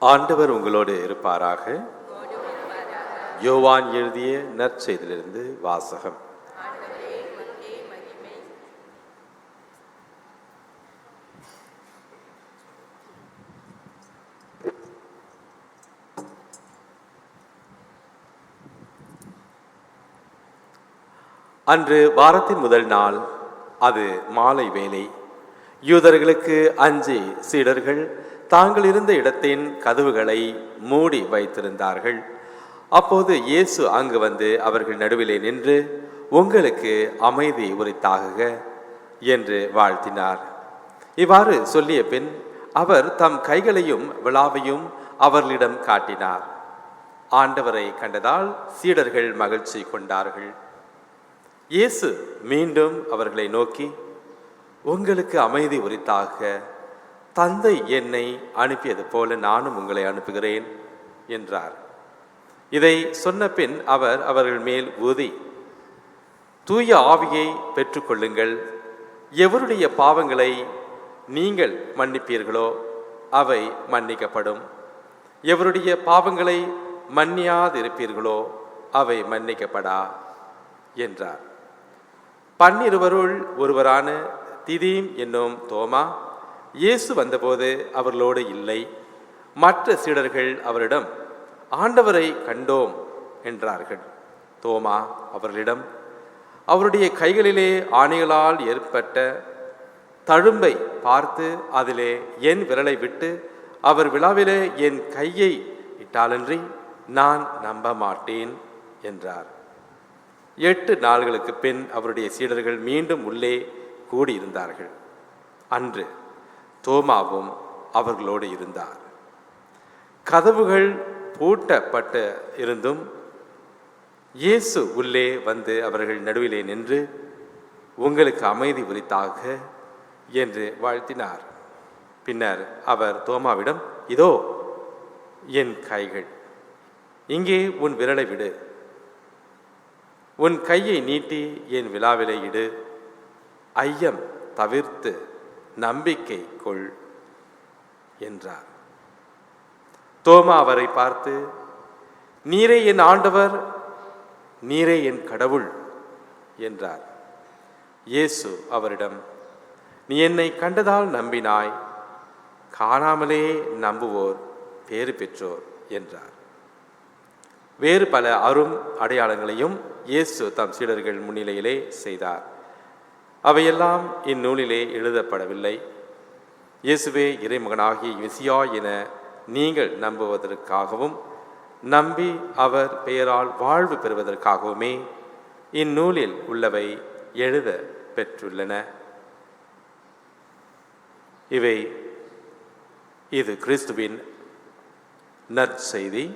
ஆண்டவர் உங்களோடு இருப்பாராக. யோவான் எழுதிய நற்செய்தியிலிருந்து வாசகம். அன்று வாரத்தின் முதல் நாள், அது மாலை வேளை. யூதர்களுக்கு அஞ்சி சீடர்கள் தாங்கள் இருந்த இடத்தின் கதவுகளை மூடி வைத்திருந்தார்கள். அப்போது இயேசு அங்கு வந்து அவர்கள் நடுவிலே நின்று, உங்களுக்கு அமைதி உரித்தாகுக என்று வாழ்த்தினார். இவ்வாறு சொல்லிய பின் அவர் தம் கைகளையும் விலாவையும் அவர்களிடம் காட்டினார். ஆண்டவரை கண்டதால் சீடர்கள் மகிழ்ச்சி கொண்டார்கள். இயேசு மீண்டும் அவர்களை நோக்கி, உங்களுக்கு அமைதி உரித்தாக. தந்தை என்னை அனுப்பியது போல நானும் உங்களை அனுப்புகிறேன் என்றார். இதை சொன்ன பின் அவர் அவர்கள் மேல் ஊதி, தூய ஆவியை பெற்றுக்கொள்ளுங்கள். எவருடைய பாவங்களை நீங்கள் மன்னிப்பீர்களோ அவை மன்னிக்கப்படும். எவருடைய பாவங்களை மன்னியாதிருப்பீர்களோ அவை மன்னிக்கப்படா என்றார். 12 ஒருவரான திதீம் என்னும் தோமா இயேசு வந்தபோது அவர்களோடு இல்லை. மற்ற சீடர்கள் அவரிடம், ஆண்டவரை கண்டோம் என்றார்கள். தோமா அவர்களிடம், அவருடைய கைகளிலே ஆணிகளால் ஏற்பட்ட தழும்பை பார்த்து அதிலே என் விரலை விட்டு அவர் விழாவிலே என் கையை இட்டாலன்றி நான் நம்ப மாட்டேன் என்றார். 8 நாள்களுக்கு பின் அவருடைய சீடர்கள் மீண்டும் உள்ளே கூடியிருந்தார்கள். அன்று தோமாவும் அவர்களோடு இருந்தார். கதவுகள் பூட்டப்பட்டு இருந்தும் இயேசு உள்ளே வந்து அவர்கள் நடுவிலே நின்று, உங்களுக்கு அமைதி உரித்தாக என்று வாழ்த்தினார். பின்னர் அவர் தோமாவிடம், இதோ என் கைகள், இங்கே உன் விரலை விடு, உன் கையை நீட்டி என் விலாவிலே இடு, ஐயம் தவிர்த்து நம்பிக்கை கொள் என்றார். தோமா அவரை பார்த்து, நீரே என் ஆண்டவர், நீரே என் கடவுள் என்றார். இயேசு அவரிடம், நீ என்னை கண்டதால் நம்பினாய், காணாமலே நம்புவோர் பேறு பெற்றோர் என்றார். வேறு பல அரும் அடையாளங்களையும் இயேசு தம் சீடர்கள் முன்னிலையிலே செய்தார். அவையெல்லாம் இந்நூலிலே எழுதப்படவில்லை. இயேசுவே இறைமகனாகிய மெசியா என நீங்கள் நம்புவதற்காகவும் நம்பி அவர் பெயரால் வாழ்வு பெறுவதற்காகவுமே இந்நூலில் உள்ளவை எழுத பெற்றுள்ளன. இது கிறிஸ்துவின் நற்செய்தி.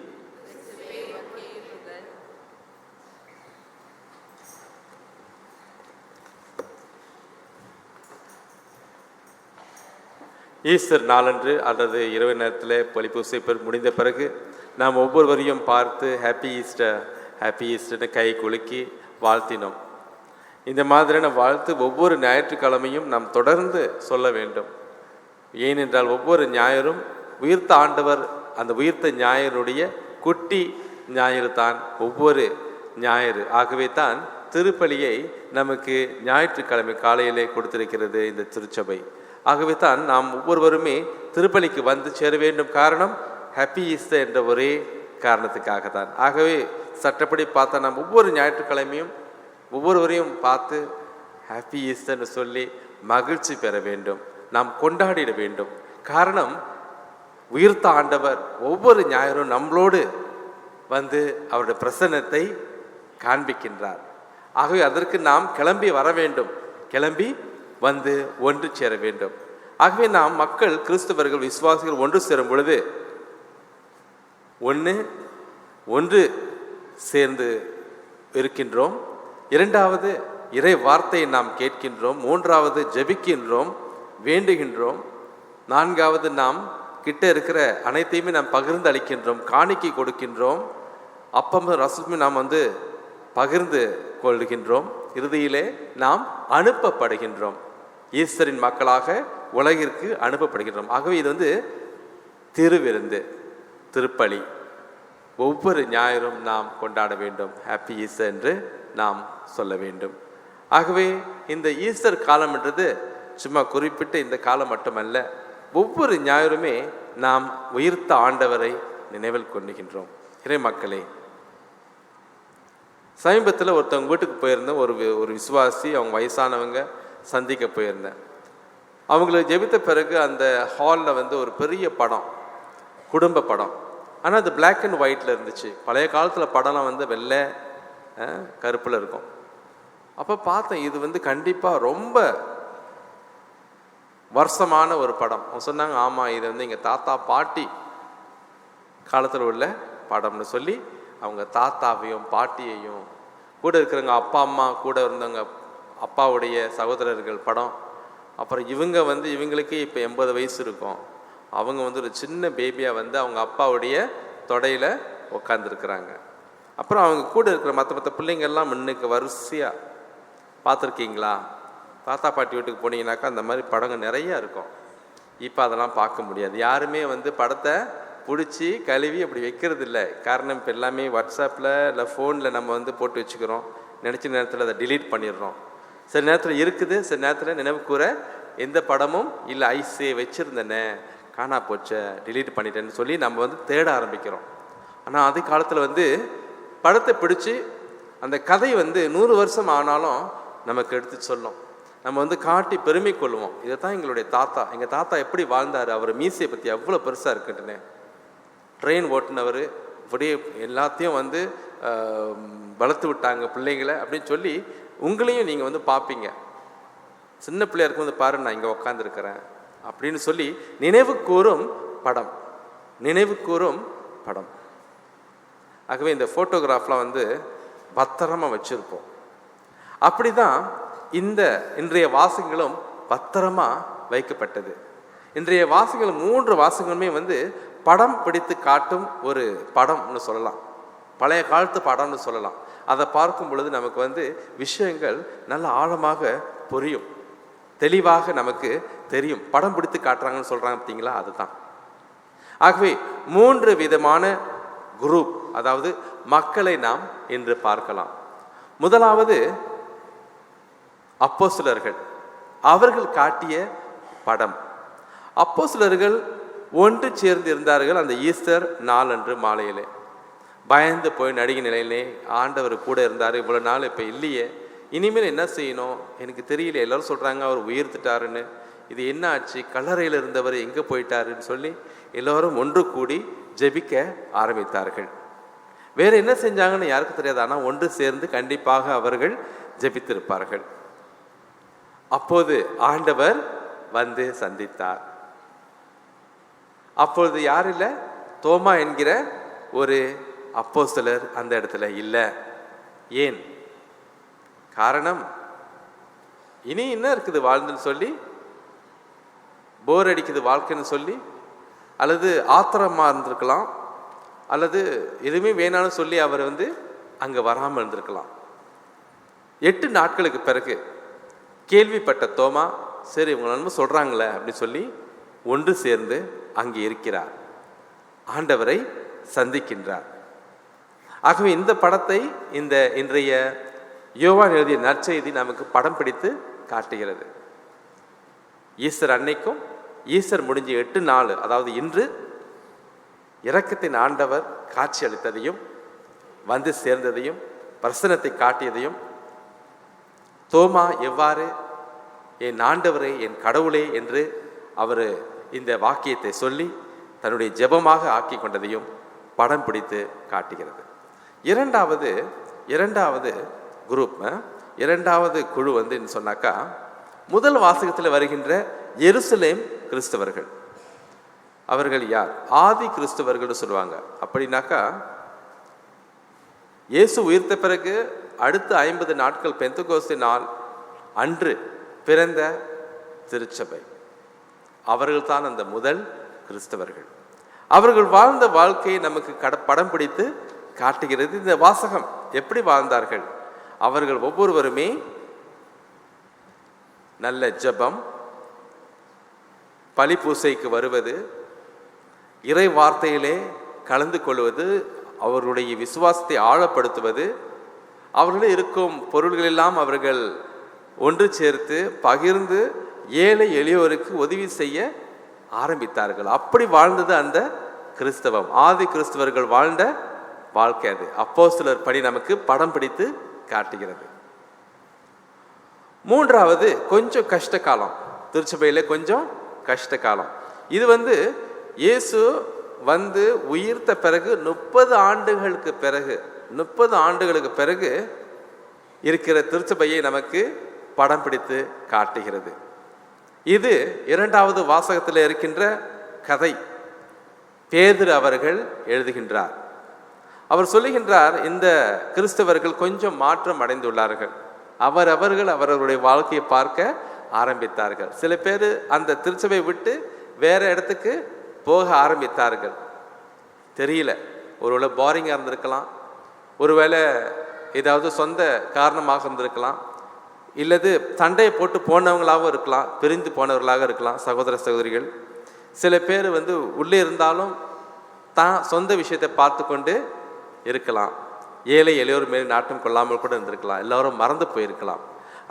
ஈஸ்டர் நாளன்று அல்லது இரவு நேரத்தில் பலிப்பூசை முடிந்த பிறகு நாம் ஒவ்வொருவரையும் பார்த்து ஹாப்பி ஈஸ்டர் ஹாப்பி ஈஸ்டர்னு கை குலுக்கி வாழ்த்தினோம். இந்த மாதிரியான வாழ்த்து ஒவ்வொரு ஞாயிற்றுக்கிழமையும் நாம் தொடர்ந்து சொல்ல வேண்டும். ஏனென்றால் ஒவ்வொரு ஞாயிறும் உயிர்த்த ஆண்டவர், அந்த உயிர்த்த ஞாயிறுடைய குட்டி ஞாயிறு தான் ஒவ்வொரு ஞாயிறு. ஆகவே தான் திருப்பலியை நமக்கு ஞாயிற்றுக்கிழமை காலையிலே கொடுத்திருக்கிறது இந்த திருச்சபை. ஆகவே தான் நாம் ஒவ்வொருவருமே திருப்பலிக்கு வந்து சேர வேண்டும். காரணம் ஹாப்பி ஈஸ்டர் என்ற ஒரே காரணத்துக்காக தான். ஆகவே சட்டப்படி பார்த்தா நாம் ஒவ்வொரு ஞாயிற்றுக்கிழமையும் ஒவ்வொருவரையும் பார்த்து ஹாப்பி ஈஸ்டர்னு சொல்லி மகிழ்ச்சி பெற வேண்டும், நாம் கொண்டாடிட வேண்டும். காரணம், உயிர்த்த ஆண்டவர் ஒவ்வொரு ஞாயிறும் நம்மளோடு வந்து அவருடைய பிரசன்னத்தை காண்பிக்கின்றார். ஆகவே அதற்கு நாம் கிளம்பி வர வேண்டும், கிளம்பி வந்து ஒன்று சேர வேண்டும். ஆகவே நாம் மக்கள், கிறிஸ்தவர்கள், விசுவாசிகள் ஒன்று சேரும் பொழுது ஒன்று சேர்ந்து இருக்கின்றோம். 2வது இறை வார்த்தையை நாம் கேட்கின்றோம். 3வது ஜெபிக்கின்றோம், வேண்டுகின்றோம். 4வது நாம் கிட்ட இருக்கிற அனைத்தையுமே நாம் பகிர்ந்து அளிக்கின்றோம், காணிக்கை கொடுக்கின்றோம். அப்பமும் ரசமும் நாம் பகிர்ந்து கொள்கின்றோம். இறுதியிலே நாம் அனுப்பப்படுகின்றோம், ஈஸ்வரின் மக்களாக உலகிற்கு அனுப்பப்படுகின்றோம். ஆகவே இது திருவிருந்து. திருப்பலி ஒவ்வொரு ஞாயிறும் நாம் கொண்டாட வேண்டும். ஹாப்பி ஈஸ்டர் என்று நாம் சொல்ல வேண்டும். ஆகவே இந்த ஈஸ்டர் காலம் என்றது சும்மா குறிப்பிட்ட இந்த காலம் மட்டுமல்ல, ஒவ்வொரு ஞாயிறுமே நாம் உயிர்த்த ஆண்டவரை நினைவில் கொண்டுகின்றோம். இறை மக்களே, சமீபத்தில் ஒருத்தவங்க வீட்டுக்கு போயிருந்தேன். ஒரு விசுவாசி, அவங்க வயசானவங்க சந்திக்க போயிருந்தேன். அவங்களுக்கு ஜெபித்த பிறகு அந்த ஹாலில் ஒரு பெரிய படம், குடும்ப படம். ஆனால் அது பிளாக் அண்ட் ஒயிட்டில் இருந்துச்சு. பழைய காலத்தில் படம்லாம் வெள்ளை கருப்பில் இருக்கும். அப்போ பார்த்தேன், இது கண்டிப்பாக ரொம்ப வருஷமான ஒரு படம். அவங்க சொன்னாங்க, ஆமாம் இது எங்கள் தாத்தா பாட்டி காலத்தில் உள்ள படம்னு சொல்லி அவங்க தாத்தாவையும் பாட்டியையும் கூட இருக்கிறவங்க அப்பா அம்மா கூட இருந்தவங்க அப்பாவுடைய சகோதரர்கள் படம். அப்புறம் இவங்க இவங்களுக்கு இப்போ 80 வயசு இருக்கும். அவங்க ஒரு சின்ன பேபியாக அவங்க அப்பாவுடைய தொடையில் உட்காந்துருக்குறாங்க. அப்புறம் அவங்க கூட இருக்கிற மற்ற பிள்ளைங்கள்லாம் முன்னுக்கு வரிசையாக பார்த்துருக்கீங்களா? தாத்தா பாட்டி வீட்டுக்கு போனீங்கன்னாக்கா அந்த மாதிரி படங்கள் நிறையா இருக்கும். இப்போ அதெல்லாம் பார்க்க முடியாது. யாருமே படத்தை பிடிச்சி கழுவி அப்படி வைக்கிறது இல்லை. காரணம், இப்போ எல்லாமே வாட்ஸ்அப்பில் இல்லை ஃபோனில் நம்ம போட்டு வச்சுக்கிறோம். நினச்ச நேரத்தில் அதை டிலீட் பண்ணிடுறோம். சில நேரத்தில் இருக்குது, சில நேரத்தில் நினைவு கூற எந்த படமும் இல்லை, ஐஸே வச்சுருந்தேனே காணா போச்ச டிலீட் பண்ணிட்டேன்னு சொல்லி நம்ம தேட ஆரம்பிக்கிறோம். ஆனால் அது காலத்தில் படத்தை பிடிச்சி அந்த கதை 100 வருஷம் ஆனாலும் நமக்கு எடுத்து சொல்லும். நம்ம காட்டி பெருமை கொள்வோம். இதை தான் எங்களுடைய தாத்தா, எங்கள் தாத்தா எப்படி வாழ்ந்தார், அவர் மீசையை பற்றி எவ்வளோ பெருசாக இருக்குன்ட்டுன்னு. ட்ரெயின் ஓட்டுனவர் இப்படியே எல்லாத்தையும் வளர்த்து விட்டாங்க பிள்ளைங்களை அப்படின்னு சொல்லி உங்களையும் நீங்கள் பார்ப்பீங்க. சின்ன பிள்ளையா இருக்கும் பாரு, நான் இங்கே உட்காந்துருக்கிறேன் அப்படின்னு சொல்லி நினைவு கூறும் படம், நினைவு கூறும் படம். ஆகவே இந்த ஃபோட்டோகிராஃப்லாம் பத்திரமாக வச்சுருப்போம். அப்படி தான் இன்றைய வாசகங்களும் பத்திரமாக வைக்கப்பட்டது. இன்றைய வாசகங்கள் 3 வாசகங்களுமே படம் பிடித்து காட்டும் ஒரு படம்னு சொல்லலாம், பழைய காலத்து படம்னு சொல்லலாம். அதை பார்க்கும் பொழுது நமக்கு விஷயங்கள் நல்ல ஆழமாக புரியும், தெளிவாக நமக்கு தெரியும். படம் பிடித்து காட்டுறாங்கன்னு சொல்கிறாங்க பார்த்தீங்களா, அதுதான். ஆகவே 3 விதமான குரூப், அதாவது மக்களை நாம் இன்று பார்க்கலாம். முதலாவது அப்போஸ்தலர்கள், அவர்கள் காட்டிய படம். அப்போஸ்தலர்கள் ஒன்று சேர்ந்து இருந்தார்கள் அந்த ஈஸ்டர் நாளன்று மாலையிலே. பயந்து போய் நடுங்கிய நிலையிலே ஆண்டவர் கூட இருந்தார். இவ்வளோ நாள் இப்போ இல்லையே, இனிமேல் என்ன செய்யணும் எனக்கு தெரியல. எல்லோரும் சொல்கிறாங்க அவர் உயிர்த்துட்டாருன்னு. இது என்ன ஆச்சு, கல்லறையில் இருந்தவர் எங்கே போயிட்டாருன்னு சொல்லி எல்லோரும் ஒன்று கூடி ஜெபிக்க ஆரம்பித்தார்கள். வேறு என்ன செஞ்சாங்கன்னு யாருக்கும் தெரியாது, ஆனால் ஒன்று சேர்ந்து கண்டிப்பாக அவர்கள் ஜெபித்திருப்பார்கள். அப்போது ஆண்டவர் சந்தித்தார். அப்பொழுது யார் இல்லை, தோமா என்கிற ஒரு அப்போஸ்தலர் அந்த இடத்துல இல்லை. ஏன் காரணம், இனி என்ன இருக்குது வாழ்ந்துன்னு சொல்லி, போர் அடிக்குது வாழ்க்கைன்னு சொல்லி, அல்லது ஆத்திரமா இருந்திருக்கலாம், அல்லது எதுவுமே வேணான்னு சொல்லி அவர் அங்கே வராமல் இருந்திருக்கலாம். 8 நாட்களுக்கு பிறகு கேள்விப்பட்ட தோமா, சரி இவங்க நன்மை சொல்கிறாங்களே அப்படின்னு சொல்லி ஒன்று சேர்ந்து அங்கே இருக்கிறார், ஆண்டவரை சந்திக்கின்றார். ஆகவே இந்த படத்தை இன்றைய யோவான் எழுதிய நற்செய்தி நமக்கு படம் பிடித்து காட்டுகிறது. ஈஸ்டர் அன்னைக்கும் ஈஸ்டர் முடிஞ்ச 8 நாள், அதாவது இன்று இரக்கத்தின் ஆண்டவர் காட்சி அளித்ததையும் சேர்ந்ததையும் பிரசனத்தை காட்டியதையும், தோமா எவ்வாறு என் ஆண்டவரே என் கடவுளே என்று அவர் இந்த வாக்கியத்தை சொல்லி தன்னுடைய ஜெபமாக ஆக்கி கொண்டதையும் படம் பிடித்து காட்டுகிறது. இரண்டாவது குரூப், இரண்டாவது குழு சொன்னாக்கா, முதல் வாசகத்தில் வருகின்ற எருசலேம் கிறிஸ்தவர்கள். அவர்கள் யார்? ஆதி கிறிஸ்தவர்கள் சொல்லுவாங்க. அப்படின்னாக்கா இயேசு உயிர்த்த பிறகு அடுத்த 50 நாட்கள் பெந்தெகோஸ்தே நாள் அன்று பிறந்த திருச்சபை, அவர்கள் தான் அந்த முதல் கிறிஸ்தவர்கள். அவர்கள் வாழ்ந்த வாழ்க்கையை நமக்கு படம் பிடித்து காட்டுகிறது இந்த வாசகம். எப்படி வாழ்ந்தார்கள்? அவர்கள் ஒவ்வொருவருமே நல்ல ஜெபம், பலி பூசைக்கு வருவது, இறை வார்த்தையிலே கலந்து கொள்வது, அவர்களுடைய விசுவாசத்தை ஆழப்படுத்துவது, அவர்களில் இருக்கும் பொருள்களெல்லாம் அவர்கள் ஒன்று சேர்த்து பகிர்ந்து ஏழை எளியோருக்கு உதவி செய்ய ஆரம்பித்தார்கள். அப்படி வாழ்ந்தது அந்த கிறிஸ்தவம். ஆதி கிறிஸ்தவர்கள் வாழ்ந்த வாழ்க்கை அது. அப்போஸ்தலர் படி நமக்கு படம் பிடித்து காட்டுகிறது. மூன்றாவது கொஞ்சம் கஷ்ட காலம். திருச்சபையில் கொஞ்சம் கஷ்ட காலம். இது இயேசு உயிர்த்த பிறகு 30 ஆண்டுகளுக்கு பிறகு இருக்கிற திருச்சபையை நமக்கு படம் பிடித்து காட்டுகிறது. இது 2வது வாசகத்தில் இருக்கின்ற கதை. பேதுரு அவர்கள் எழுதுகின்றார். அவர் சொல்லுகின்றார், இந்த கிறிஸ்தவர்கள் கொஞ்சம் மாற்றம் அடைந்துள்ளார்கள். அவர்களுடைய வாழ்க்கையை பார்க்க ஆரம்பித்தார்கள். சில பேர் அந்த திருச்சபை விட்டு வேற இடத்துக்கு போக ஆரம்பித்தார்கள். தெரியல, ஒருவேளை போரிங்காக இருந்திருக்கலாம், ஒருவேளை ஏதாவது சொந்த காரணமாக இருந்திருக்கலாம், இல்லது சண்டையை போட்டு போனவங்களாகவும் இருக்கலாம், பிரிந்து போனவர்களாக இருக்கலாம். சகோதர சகோதரிகள் சில பேர் உள்ளே இருந்தாலும் தான் சொந்த விஷயத்தை பார்த்து கொண்டு இருக்கலாம். ஏழை எளியோர் மேல் நாட்டம் கொள்ளாமல் கூட இருந்திருக்கலாம். எல்லாரும் மறந்து போயிருக்கலாம்.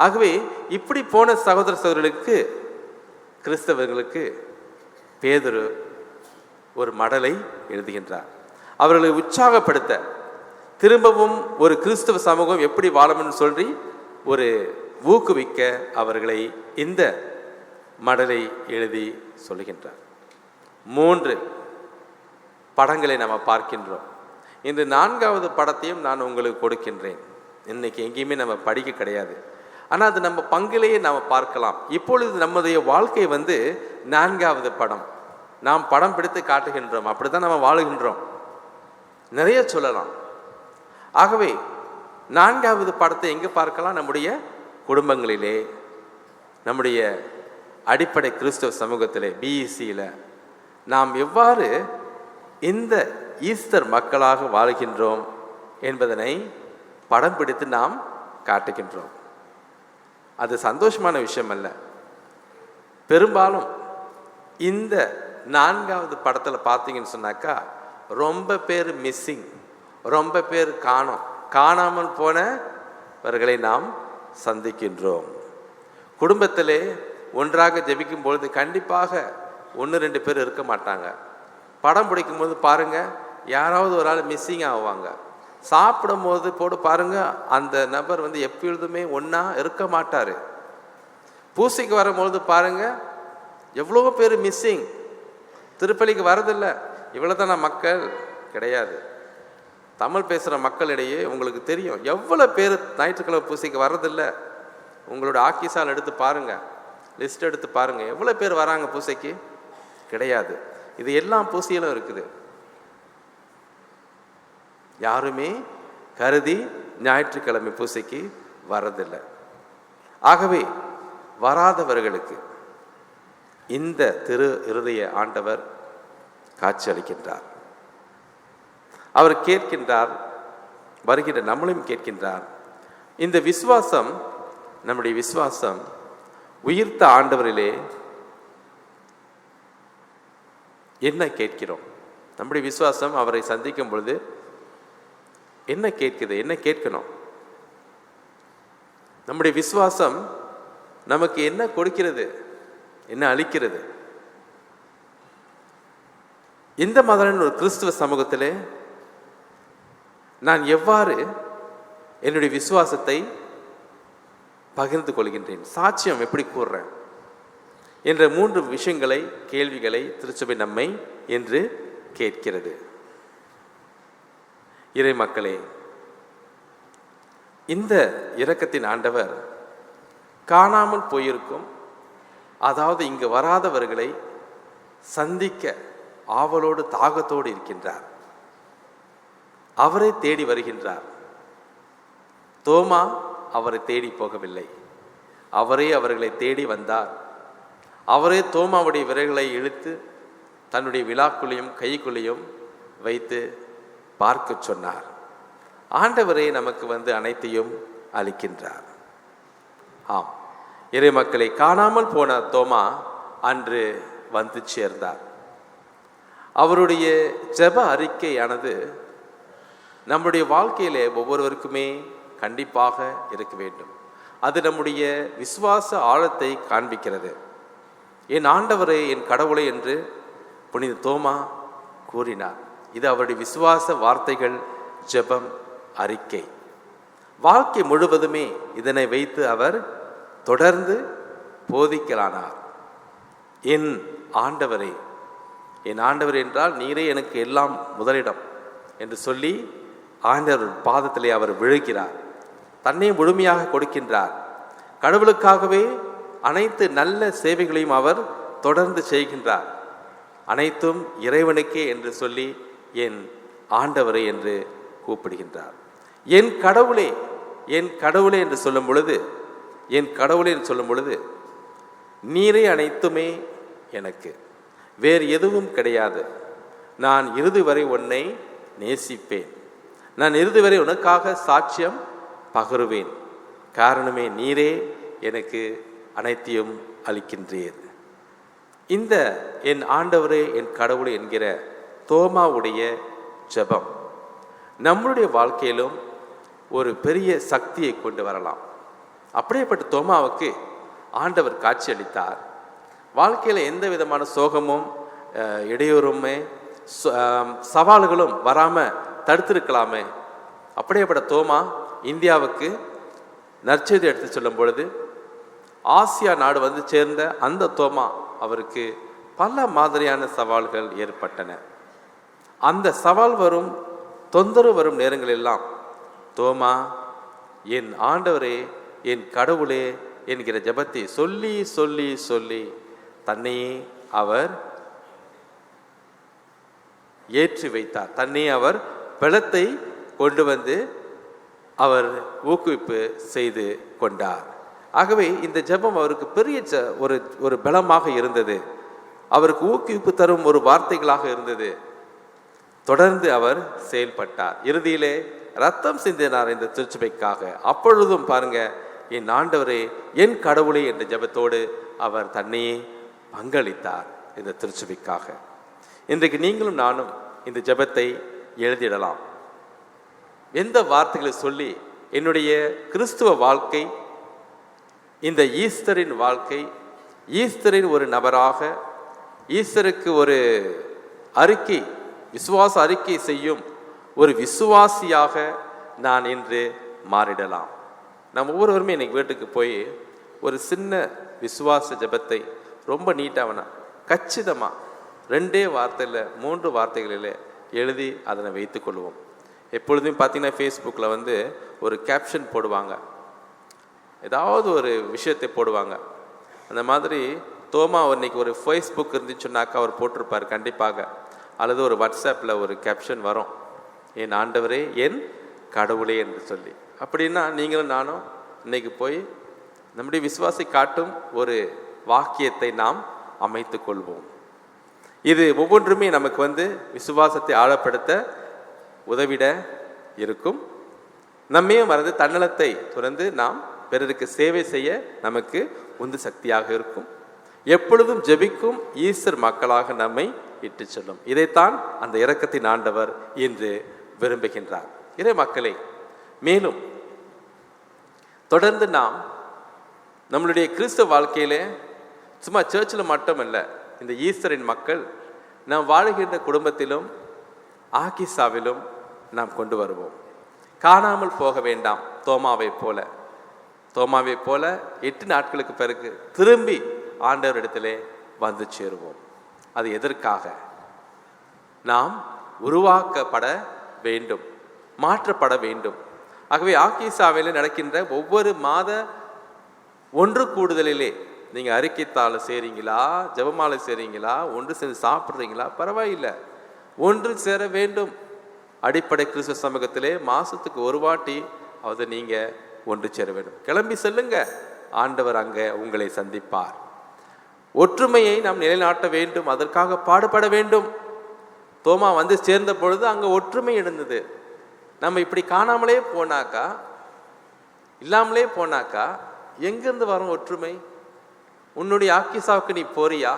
ஆகவே இப்படி போன சகோதர சகோதரிகளுக்கு, கிறிஸ்தவர்களுக்கு பேதுரு ஒரு மடலை எழுதுகின்றார். அவர்களை உற்சாகப்படுத்த, திரும்பவும் ஒரு கிறிஸ்தவ சமூகம் எப்படி வாழணும்னு சொல்லி ஒரு ஊக்குவிக்க அவர்களை இந்த மடலை எழுதி சொல்லுகின்றார். 3 படங்களை நாம் பார்க்கின்றோம். இன்று 4வது படத்தையும் நான் உங்களுக்கு கொடுக்கின்றேன். இன்னைக்கு எங்கேயுமே நம்ம படிக்க கிடையாது, ஆனால் அது நம்ம பங்கிலேயே நாம் பார்க்கலாம். இப்பொழுது நம்முடைய வாழ்க்கை 4வது படம். நாம் படம் பிடித்து காட்டுகின்றோம். அப்படித்தான் நம்ம வாழுகின்றோம். நிறைய சொல்லலாம். ஆகவே 4வது படத்தை எங்கே பார்க்கலாம்? நம்முடைய குடும்பங்களிலே, நம்முடைய அடிப்படை கிறிஸ்தவ சமூகத்திலே, பிஇசியில் நாம் எவ்வாறு இந்த ஈஸ்டர் மக்களாக வாழ்கின்றோம் என்பதனை படம் பிடித்து நாம் காட்டுகின்றோம். அது சந்தோஷமான விஷயம் அல்ல. பெரும்பாலும் இந்த 4வது படத்தில் பார்த்தீங்கன்னு சொன்னாக்கா ரொம்ப பேர் மிஸ்ஸிங், ரொம்ப பேர் காணாமல் போனவர்களை நாம் சந்திக்கின்றோம். குடும்பத்திலே ஒன்றாக ஜெபிக்கும் பொழுது கண்டிப்பாக 1-2 பேர் இருக்க மாட்டாங்க. படம் பிடிக்கும்போது பாருங்க, யாராவது ஒரு ஆள் மிஸ்ஸிங் ஆவாங்க. சாப்பிடும் போது பாருங்க, அந்த நபர் எப்பொழுதுமே ஒன்றா இருக்க மாட்டார். பூசைக்கு வரும்பொழுது பாருங்க, எவ்வளோ பேர் மிஸ்ஸிங். திருப்பலிக்கு வரதில்லை, இவ்வளோ தானே மக்கள் கிடையாது. தமிழ் பேசுகிற மக்களிடையே உங்களுக்கு தெரியும் எவ்வளோ பேர் ஞாயிற்றுக்கிழமை பூசைக்கு வர்றதில்லை. உங்களோட ஆக்கிசால் எடுத்து பாருங்கள், லிஸ்ட் எடுத்து பாருங்கள், எவ்வளோ பேர் வராங்க பூசைக்கு? கிடையாது. இது எல்லாம் பூசையிலும் இருக்குது. யாருமே கருதி ஞாயிற்றுக்கிழமை பூசைக்கு வரதில்லை. ஆகவே வராதவர்களுக்கு இந்த திரு இருதய ஆண்டவர் காட்சி அளிக்கின்றார். அவர் கேட்கின்றார், வருகின்ற நம்மளையும் கேட்கின்றார். இந்த விசுவாசம், நம்முடைய விசுவாசம் உயிர்த்த ஆண்டவரிலே என்ன கேட்கிறோம்? நம்முடைய விசுவாசம் அவரை சந்திக்கும் பொழுது என்ன கேட்குது? என்ன கேட்கணும்? நம்முடைய விசுவாசம் நமக்கு என்ன கொடுக்கிறது? என்ன அளிக்கிறது? இந்த மாதிரியான ஒரு கிறிஸ்துவ சமூகத்திலே நான் எவ்வாறு என்னுடைய விசுவாசத்தை பகிர்ந்து கொள்கின்றேன், சாட்சியம் எப்படி கூறுறேன் என்ற 3 விஷயங்களை, கேள்விகளை திருச்சபை நம்மை என்று கேட்கிறது. இறை மக்களே, இந்த இரக்கத்தின் ஆண்டவர் காணாமல் போயிருக்கும், அதாவது இங்கு வராதவர்களை சந்திக்க ஆவலோடு தாகத்தோடு இருக்கின்றார். அவரை தேடி வருகின்றார். தோமா அவரை தேடி போகவில்லை, அவரே அவர்களை தேடி வந்தார். அவரே தோமாவுடைய விரல்களை இழுத்து தன்னுடைய விழாக்குள்ளையும் கைக்குள்ளையும் வைத்து பார்க்க சொன்னார். ஆண்டவரே நமக்கு அனைத்தையும் அளிக்கின்றார். ஆம், இறை மக்களை, காணாமல் போன தோமா அன்று வந்து சேர்ந்தார். அவருடைய ஜெப அறிக்கையானது நம்முடைய வாழ்க்கையிலே ஒவ்வொருவருக்குமே கண்டிப்பாக இருக்க வேண்டும். அது நம்முடைய விசுவாச ஆழத்தை காண்பிக்கிறது. என் ஆண்டவரே, என் கடவுளே என்று புனித தோமா கூறினார். இது அவருடைய விசுவாச வார்த்தைகள், ஜெபம், அறிக்கை. வாழ்க்கை முழுவதுமே இதனை வைத்து அவர் தொடர்ந்து போதிக்கலானார். என் ஆண்டவரே, என் ஆண்டவர் என்றால் நீரே எனக்கு எல்லாம் முதலிடம் என்று சொல்லி ஆண்டவர் பாதத்திலே அவர் விழுகிறார். தன்னை முழுமையாக கொடுக்கின்றார். கடவுளுக்காகவே அனைத்து நல்ல சேவைகளையும் அவர் தொடர்ந்து செய்கின்றார். அனைத்தும் இறைவனுக்கே என்று சொல்லி என் ஆண்டவரே என்று கூப்பிடுகின்றார். என் கடவுளே, என் கடவுளே என்று சொல்லும் பொழுது, என் கடவுளே என்று சொல்லும் பொழுது நீரே அனைத்துமே எனக்கு, வேறு எதுவும் கிடையாது. நான் இறுதி வரை உன்னை நேசிப்பேன். நான் இறுதி வரை உனக்காக சாட்சியம் பகருவேன். காரணமே நீரே எனக்கு அனைத்தையும் அளிக்கின்றீர். இந்த என் ஆண்டவரே, என் கடவுளே என்கிற தோமாவுடைய ஜெபம் நம்முடைய வாழ்க்கையிலும் ஒரு பெரிய சக்தியை கொண்டு வரலாம். அப்படியேப்பட்ட தோமாவுக்கு ஆண்டவர் காட்சி அளித்தார். வாழ்க்கையில் எந்த விதமான சோகமும் இடையூறுமே சவால்களும் வராமல் தடுத்திருக்கலாமே. அப்படியேப்பட்ட தோமா இந்தியாவுக்கு நற்செய்தி எடுத்து சொல்லும் பொழுது ஆசியா நாடு வந்து சேர்ந்த அந்த தோமா அவருக்கு பல மாதிரியான சவால்கள் ஏற்பட்டன. அந்த சவால் வரும், தொந்தரவு வரும் நேரங்களெல்லாம் தோமா என் ஆண்டவரே, என் கடவுளே என்கிற ஜெபத்தை சொல்லி சொல்லி சொல்லி தன்னையே அவர் ஏற்றி வைத்தார். தன்னை அவர் பலத்தை கொண்டு வந்து அவர் ஊக்குவிப்பு செய்து கொண்டார். ஆகவே இந்த ஜெபம் அவருக்கு பெரிய ஒரு பலமாக இருந்தது. அவருக்கு ஊக்குவிப்பு தரும் ஒரு வார்த்தைகளாக இருந்தது. தொடர்ந்து அவர் செயல்பட்டார். இறுதியிலே ரத்தம் சிந்தினார் இந்த திருச்சபைக்காக. அப்பொழுதும் பாருங்க, என் ஆண்டவரே, என் கடவுளே என்ற ஜெபத்தோடு அவர் தன்னையே பங்களித்தார் இந்த திருச்சபைக்காக. இன்றைக்கு நீங்களும் நானும் இந்த ஜெபத்தை எழுதிடலாம். எந்த வார்த்தைகளை சொல்லி என்னுடைய கிறிஸ்துவ வாழ்க்கை, இந்த ஈஸ்டரின் வாழ்க்கை, ஈஸ்டரின் ஒரு நபராக, ஈஸ்டருக்கு ஒரு அறிக்கை, விசுவாச அறிக்கை செய்யும் ஒரு விசுவாசியாக நான் இன்று மாறிடலாம். நம்ம ஒவ்வொருவருமே இன்னைக்கு வீட்டுக்கு போய் ஒரு சின்ன விசுவாச ஜெபத்தை ரொம்ப நீட்டாக கச்சிதமாக 2 வார்த்தையில் 3 வார்த்தைகளில் எழுதி அதனை வைத்துக்கொள்வோம். எப்பொழுதும் பார்த்தீங்கன்னா ஃபேஸ்புக்கில் வந்து ஒரு கேப்ஷன் போடுவாங்க, ஏதாவது ஒரு விஷயத்தை போடுவாங்க. அந்த மாதிரி தோமா இன்னைக்கு ஒரு ஃபேஸ்புக் இருந்துச்சுன்னாக்கா அவர் போட்டிருப்பார் கண்டிப்பாக. அல்லது ஒரு வாட்ஸ்அப்பில் ஒரு கேப்ஷன் வரும், என் ஆண்டவரே, என் கடவுளே என்று சொல்லி. அப்படின்னா நீங்களும் நானும் இன்னைக்கு போய் நம்முடைய விசுவாசை காட்டும் ஒரு வாக்கியத்தை நாம் அமைத்து கொள்வோம். இது ஒவ்வொன்றுமே நமக்கு வந்து விசுவாசத்தை ஆழப்படுத்த உதவிட இருக்கும். நம்மையும் மறந்து தன்னலத்தை துறந்து நாம் பிறருக்கு சேவை செய்ய நமக்கு உந்து சக்தியாக இருக்கும். எப்பொழுதும் ஜெபிக்கும் ஈஸ்டர் மக்களாக நம்மை இட்டு செல்லும். இதைத்தான் அந்த இரக்கத்தின் ஆண்டவர் இன்று விரும்புகின்றார். இறை மக்களே, மேலும் தொடர்ந்து நாம் நம்மளுடைய கிறிஸ்தவ வாழ்க்கையிலே சும்மா சர்ச்சில் மட்டுமல்ல, இந்த ஈஸ்டரின் மக்கள் நாம் வாழுகின்ற குடும்பத்திலும் ஆக்கிசாவிலும் நாம் கொண்டு வருவோம். காணாமல் போக வேண்டாம். தோமாவை போல 8 நாட்களுக்கு பிறகு திரும்பி ஆண்டவரிடத்திலே வந்து சேருவோம். அது எதற்காக? நாம் உருவாக்கப்பட வேண்டும், மாற்றப்பட வேண்டும். ஆகவே ஆக்கிசாவிலே நடக்கின்ற ஒவ்வொரு மாத ஒன்று கூடுதலிலே நீங்கள் அறிக்கைத்தாள் செய்கிறீங்களா, ஜெபமாலை செய்கிறீங்களா, ஒன்று சேர்ந்து சாப்பிட்றீங்களா, பரவாயில்லை, ஒன்று சேர வேண்டும். அடிப்படை கிறிஸ்துவ சமூகத்திலே மாதத்துக்கு ஒரு வாட்டி அதை நீங்கள் ஒன்று சேர வேண்டும். கிளம்பி செல்லுங்க, ஆண்டவர் அங்கே உங்களை சந்திப்பார். ஒற்றுமையை நாம் நிலைநாட்ட வேண்டும், அதற்காக பாடுபட வேண்டும். தோமா வந்து சேர்ந்த பொழுது அங்கே ஒற்றுமை இருந்தது. நம்ம இப்படி காணாமலே போனாக்கா, இல்லாமலே போனாக்கா எங்கிருந்து வரும் ஒற்றுமை? உன்னுடைய ஆக்கிசாவுக்கு நீ போறியா?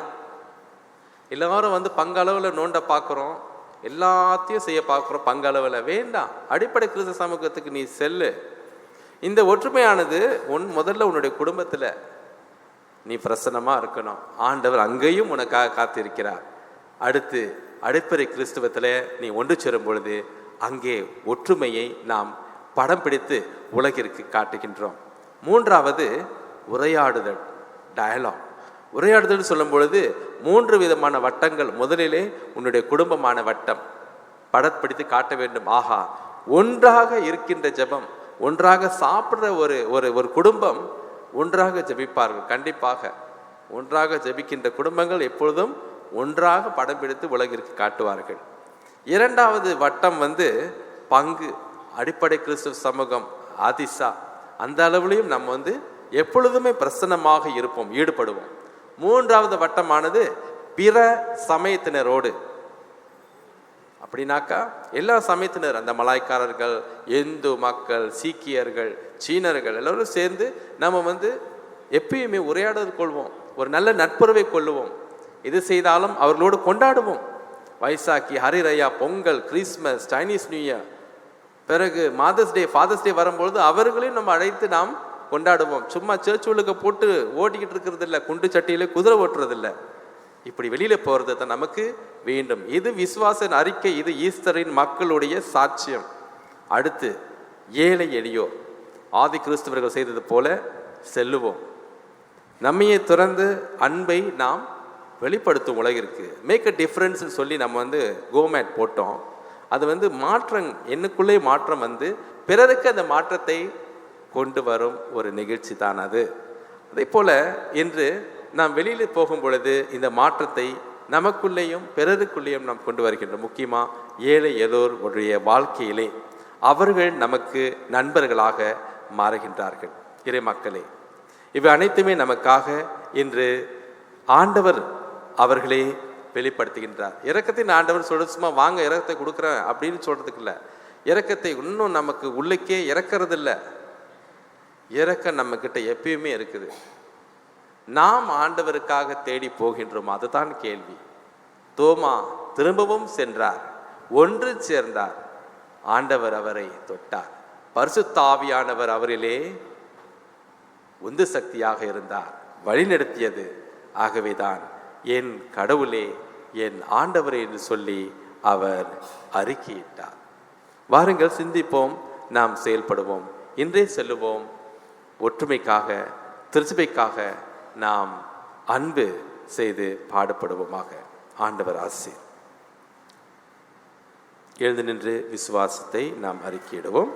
எல்லாரும் வந்து பங்களவில் நோண்ட பார்க்குறோம், எல்லாத்தையும் செய்ய பார்க்குறோம் பங்களவில். வேண்டாம், அடிப்படை கிறிஸ்தவ சமூகத்துக்கு நீ செல்லு. இந்த ஒற்றுமையானது முதல்ல உன்னுடைய குடும்பத்தில் நீ பிரசன்னமாக இருக்கணும். ஆண்டவர் அங்கேயும் உனக்காக காத்திருக்கிறார். அடுத்து அடிப்படை கிறிஸ்தவத்தில் நீ ஒன்று சேரும் பொழுது அங்கே ஒற்றுமையை நாம் படம் பிடித்து உலகிற்கு காட்டுகின்றோம். மூன்றாவது உரையாடுதல், டயலாக். உரையாடுதல் சொல்லும் பொழுது 3 விதமான வட்டங்கள். முதலிலே உன்னுடைய குடும்பமான வட்டம் படப்பிடித்து காட்ட வேண்டும். ஆஹா, ஒன்றாக இருக்கின்ற ஜெபம், ஒன்றாக சாப்பிட்ற ஒரு குடும்பம் ஒன்றாக ஜெபிப்பார்கள். கண்டிப்பாக ஒன்றாக ஜெபிக்கின்ற குடும்பங்கள் எப்பொழுதும் ஒன்றாக படம் பிடித்து உலகிற்கு காட்டுவார்கள். இரண்டாவது வட்டம் வந்து பங்கு, அடிப்படை கிறிஸ்துவ சமூகம், ஆதிசா. அந்த அளவுலையும் நம்ம வந்து எப்பொழுதுமே பிரசன்னமாக இருப்போம், ஈடுபடுவோம். மூன்றாவது வட்டமானது பிற சமயத்தினரோடு. அப்படின்னாக்கா எல்லா சமயத்தினர், அந்த மலாய்க்காரர்கள், இந்து மக்கள், சீக்கியர்கள், சீனர்கள் எல்லோரும் சேர்ந்து நம்ம வந்து எப்பயுமே உரையாடல் கொள்வோம், ஒரு நல்ல நட்புறவை கொள்ளுவோம். எது செய்தாலும் அவர்களோடு கொண்டாடுவோம். Vaisakhi, Hari Raya, Pongal, Christmas, Chinese New Year, பிறகு மாதர்ஸ் டே, ஃபாதர்ஸ் டே வரும்பொழுது அவர்களையும் நம்ம அழைத்து நாம் கொண்டாடுவோம். சும்மா சேர்ச்சுகளுக்கு போட்டு ஓட்டிக்கிட்டு இருக்கிறது இல்லை, குண்டு சட்டியில குதிரை ஓட்டுறதில்லை. இப்படி வெளியில போறது தான் நமக்கு வேண்டும். இது விசுவாச அறிக்கை, இது ஈஸ்டரின் மக்களுடைய சாட்சியம். அடுத்து ஏழை எளியோர், ஆதி கிறிஸ்தவர்கள் செய்தது போல செல்லுவோம். நம்மையே துறந்து அன்பை நாம் வெளிப்படுத்தும் உலகிற்கு. மேக் அ டிஃப்ரென்ஸ் சொல்லி நம்ம வந்து கோமேட் போட்டோம். அது வந்து மாற்றம், என்னுக்குள்ளே மாற்றம் வந்து பிறருக்கு அந்த மாற்றத்தை கொண்டு வரும் ஒரு நிகழ்ச்சி தான் அது. அதே போல இன்று நாம் வெளியில் போகும் பொழுது இந்த மாற்றத்தை நமக்குள்ளேயும் பிறருக்குள்ளேயும் நாம் கொண்டு வருகின்றோம். முக்கியமாக ஏழை எல்லோர் உடைய வாழ்க்கையிலே அவர்கள் நமக்கு நண்பர்களாக மாறுகின்றார்கள். இறை மக்களே, இவை அனைத்துமே நமக்காக இன்று ஆண்டவர் அவர்களே வெளிப்படுத்துகின்றார். இரக்கத்தின் ஆண்டவர் சும்மா வாங்க இரக்கத்தை கொடுக்குறேன் அப்படின்னு சொல்றதுக்கு இல்லை. இரக்கத்தை இன்னும் நமக்கு உள்ளுக்கே இறக்கிறது இல்லை. இரக்கம் நம்ம கிட்ட எப்பயுமே இருக்குது. நாம் ஆண்டவருக்காக தேடி போகின்றோம், அதுதான் கேள்வி. தோமா திரும்பவும் சென்றார், ஒன்று சேர்ந்தார், ஆண்டவர் அவரை தொட்டார், பரிசுத்த ஆவியானவர் அவரிலே உந்து சக்தியாக இருந்தார், வழிநடத்தியது. ஆகவேதான் என் கடவுளே, என் ஆண்டவரே என்று சொல்லி அவர் அறிக்கையிட்டார். வாருங்கள், சிந்திப்போம், நாம் செயல்படுவோம். இன்றே செல்லுவோம். ஒற்றுமைக்காக, திருச்சபைக்காக நாம் அன்பு செய்து பாடுபடுவோமாக. ஆண்டவர் ஆசீர். எழுந்து நின்று விசுவாசத்தை நாம் அறிக்கையிடுவோம்.